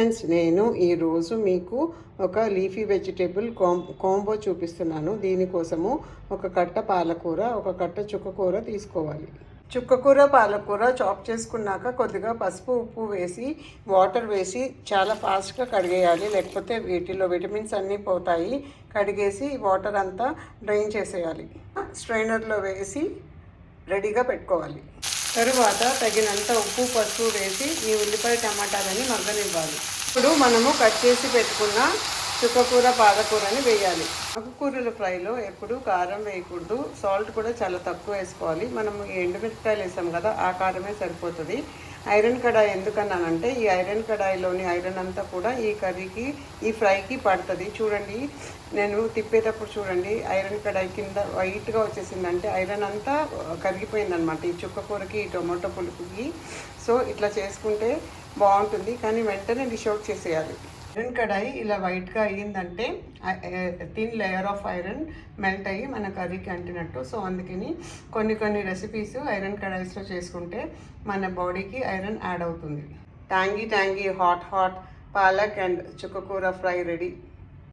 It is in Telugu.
ఫ్రెండ్స్, నేను ఈరోజు మీకు ఒక లీఫీ వెజిటేబుల్ కాంబో చూపిస్తున్నాను. దీనికోసము ఒక కట్ట పాలకూర, ఒక కట్ట చుక్కకూర తీసుకోవాలి. చుక్కకూర పాలకూర చాప్ చేసుకున్నాక కొద్దిగా పసుపు ఉప్పు వేసి వాటర్ వేసి చాలా ఫాస్ట్గా కడిగేయాలి, లేకపోతే వీటిలో విటమిన్స్ అన్నీ పోతాయి. కడిగేసి వాటర్ అంతా డ్రైన్ చేసేయాలి. స్ట్రైనర్లో వేసి రెడీగా పెట్టుకోవాలి. తరువాత తగినంత ఉప్పు పసుపు వేసి ఈ ఉల్లిపాయ టమాటాలని మగ్గనివ్వాలి. ఇప్పుడు మనము కట్ చేసి పెట్టుకున్న చుక్కకూర పాలకూరని వేయాలి. ఆకుకూరల ఫ్రైలో ఎప్పుడు కారం వేయకూడదు, సాల్ట్ కూడా చాలా తక్కువ వేసుకోవాలి. మనము ఎండుమిరపకాయలు వేసాం కదా, ఆ కారమే సరిపోతుంది. ఐరన్ కడాయి ఎందుకన్నానంటే ఈ ఐరన్ కడాయిలోని ఐరన్ అంతా కూడా ఈ కర్రీకి, ఈ ఫ్రైకి పడుతుంది. చూడండి, నేను తిప్పేటప్పుడు చూడండి, ఐరన్ కడాయి కింద వైట్గా వచ్చేసిందంటే ఐరన్ అంతా కరిగిపోయిందనమాట ఈ చుక్కకూరకి, ఈ టొమాటో పులుపుకి. సో ఇట్లా చేసుకుంటే బాగుంటుంది, కానీ వెంటనే డిష్ అవుట్ చేసేయాలి. ఐరన్ కడాయి ఇలా వైట్గా అయ్యిందంటే thin layer of iron melt అయ్యి మన కర్రీకి అంటినట్టు. సో అందుకని కొన్ని రెసిపీస్ ఐరన్ కడాయిస్లో చేసుకుంటే మన బాడీకి ఐరన్ యాడ్ అవుతుంది. ట్యాంగీ హాట్ పాలక్ అండ్ చుక్కకూర ఫ్రై రెడీ.